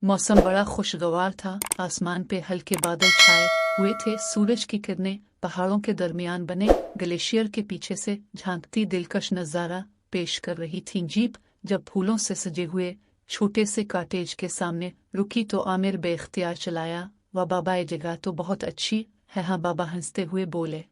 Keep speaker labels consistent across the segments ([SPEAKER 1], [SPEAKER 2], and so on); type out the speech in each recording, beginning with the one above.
[SPEAKER 1] मौसम बड़ा खुशगवार था। आसमान पे हल्के बादल छाए हुए थे। सूरज की किरणें पहाड़ों के दरमियान बने ग्लेशियर के पीछे से झांकती दिलकश नजारा पेश कर रही थी। जीप जब फूलों से सजे हुए छोटे से कॉटेज के सामने रुकी तो आमिर बेख्तियार चलाया। वह बाबा, ये जगह तो बहुत अच्छी है। हाँ बाबा हंसते हुए बोले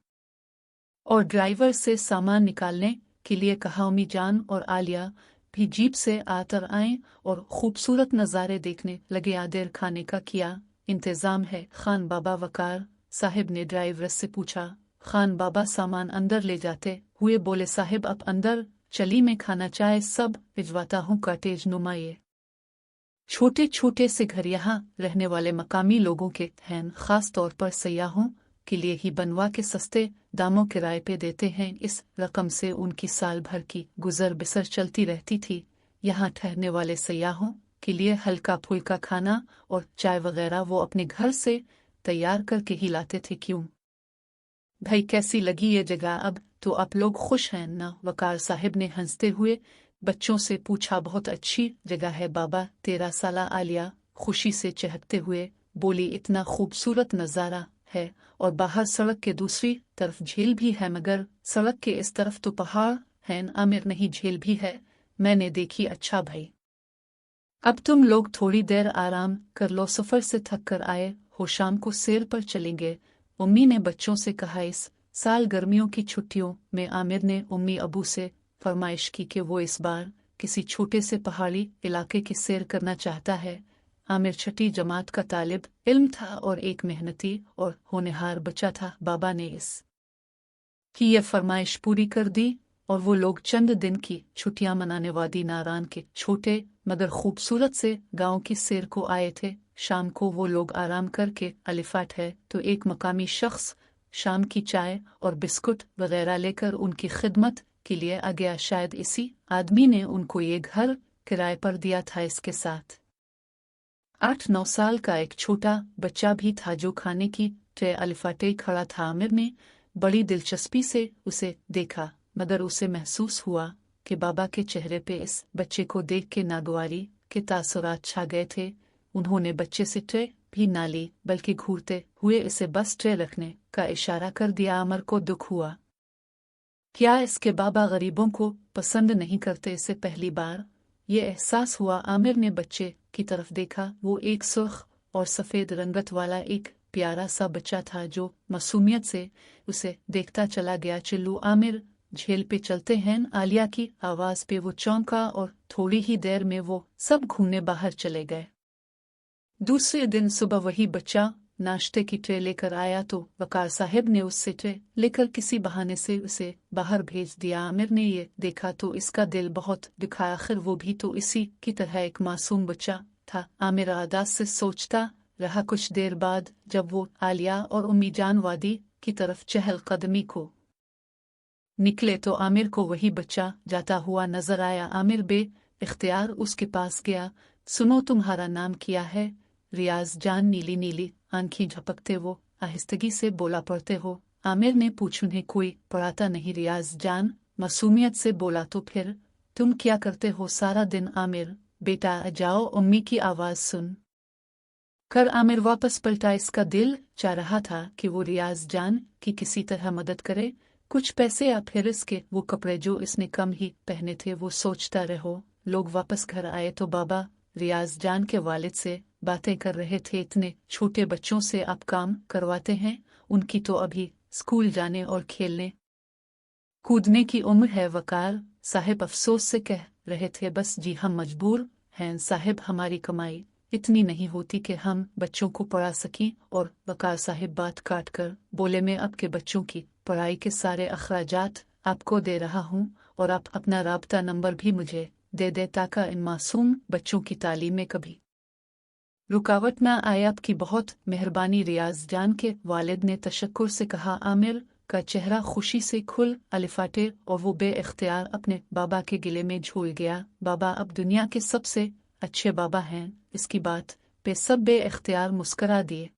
[SPEAKER 1] और ड्राइवर से सामान निकालने के लिए कहा। अम्मी जान और आलिया भी जीप से आकर आए और खूबसूरत नज़ारे देखने लगे। आदेर खाने का किया इंतज़ाम है? खान बाबा, वकार साहिब ने ड्राइवर से पूछा। खान बाबा सामान अंदर ले जाते हुए बोले, साहिब अब अंदर चली, मैं खाना चाय सब भिजवाता हूँ। कॉटेज नुमा ये छोटे छोटे से घर यहाँ रहने वाले मकामी लोगों के हैं, खास तौर पर सयाहों के लिए ही बनवा के सस्ते दामों किराए पे देते हैं। इस रकम से उनकी साल भर की गुजर बसर चलती रहती थी। यहाँ ठहरने वाले सयाहों के लिए हल्का फुल्का खाना और चाय वगैरह वो अपने घर से तैयार करके ही लाते थे। क्यों भाई, कैसी लगी ये जगह? अब तो आप लोग खुश हैं ना? वकार साहिब ने हंसते हुए बच्चों से पूछा। बहुत अच्छी जगह है बाबा। 13 साला आलिया खुशी से चहकते हुए बोली, इतना खूबसूरत नज़ारा है और बाहर सड़क के दूसरी तरफ झील भी है, मगर सड़क के इस तरफ तो पहाड़ हैं। आमिर, नहीं, झील भी है, मैंने देखी। अच्छा भाई, अब तुम लोग थोड़ी देर आराम कर लो, सफर से थक कर आए हो, शाम को सैर पर चलेंगे। उम्मी ने बच्चों से कहा। इस साल गर्मियों की छुट्टियों में आमिर ने उम्मी अबू से फरमाइश की कि वो इस बार किसी छोटे से पहाड़ी इलाके की सैर करना चाहता है। आमिर छठी जमात का तालिब इल्म था और एक मेहनती और होनहार बच्चा था। बाबा ने इस की यह फरमाइश पूरी कर दी और वो लोग चंद दिन की छुट्टियां मनाने वादी नारान के छोटे मगर खूबसूरत से गांव की सैर को आए थे। शाम को वो लोग आराम करके अलिफाट है तो एक मकामी शख्स शाम की चाय और बिस्कुट वगैरह लेकर उनकी खिदमत के लिए आ गया। शायद इसी आदमी ने उनको ये घर किराए पर दिया था। इसके साथ 8-9 साल का एक छोटा बच्चा भी था जो खाने की ट्रे अलिफाटे खड़ा था। आमिर ने बड़ी दिलचस्पी से उसे देखा, मगर उसे महसूस हुआ कि बाबा के चेहरे पे इस बच्चे को देख के नागवारी के तासुरात छा गए थे। उन्होंने बच्चे से ट्रे भी ना ली, बल्कि घूरते हुए इसे बस ट्रे रखने का इशारा कर दिया। आमिर को दुख हुआ। क्या इसके बाबा गरीबों को पसंद नहीं करते? इसे पहली बार ये एहसास हुआ। आमिर ने बच्चे की तरफ देखा। वो एक सुर्ख और सफ़ेद रंगत वाला एक प्यारा सा बच्चा था जो मासूमियत से उसे देखता चला गया। चिल्लू आमिर, झेल पे चलते हैं। आलिया की आवाज़ पे वो चौंका और थोड़ी ही देर में वो सब घूमने बाहर चले गए। दूसरे दिन सुबह वही बच्चा नाश्ते की ट्रे लेकर आया तो वकार साहिब ने उससे ट्रे लेकर किसी बहाने से उसे बाहर भेज दिया। आमिर ने ये देखा तो इसका दिल बहुत दुखा। आखिर वो भी तो इसी की तरह एक मासूम बच्चा था। आमिर आदास से सोचता रहा। कुछ देर बाद जब वो आलिया और उम्मी जान वादी की तरफ चहलकदमी को निकले तो आमिर को वही बच्चा जाता हुआ नजर आया। आमिर बे इख्तियार उसके पास गया। सुनो, तुम्हारा नाम क्या है? रियाज जान। नीली नीली आंखें झपकते वो आहिस्तगी से बोला, पढ़ते हो? आमिर ने पूछ। उन्हें कोई पढ़ाता नहीं, रियाज जान मासूमियत से बोला। तो फिर तुम क्या करते हो सारा दिन? आमिर, बेटा जाओ, उम्मी की आवाज़ सुन कर आमिर वापस पलटा। इसका दिल चाह रहा था कि वो रियाज जान की किसी तरह मदद करे, कुछ पैसे या फिर इसके वो कपड़े जो इसने कम ही पहने थे। वो सोचता रहो। लोग वापस घर आए तो बाबा रियाज जान के वालिद से बातें कर रहे थे। इतने छोटे बच्चों से आप काम करवाते हैं? उनकी तो अभी स्कूल जाने और खेलने कूदने की उम्र है। वकार साहिब अफसोस से कह रहे थे। बस जी, हम मजबूर हैं साहिब, हमारी कमाई इतनी नहीं होती कि हम बच्चों को पढ़ा सकें। और वकार साहिब बात काट कर बोले, मैं आपके बच्चों की पढ़ाई के सारे अखराजात आपको दे रहा हूँ और आप अपना राब्ता नंबर भी मुझे दे दे ताकि इन मासूम बच्चों की तालीम में कभी रुकावट न आए। आपकी बहुत मेहरबानी। रियाज जान के वालिद ने तशक्कुर से कहा। आमिर का चेहरा खुशी से खुल अलिफाटे और वो बे इख्तियार अपने बाबा के गिले में झूल गया। बाबा अब दुनिया के सबसे अच्छे बाबा हैं। इसकी बात पे सब बे इख्तियार मुस्करा दिए।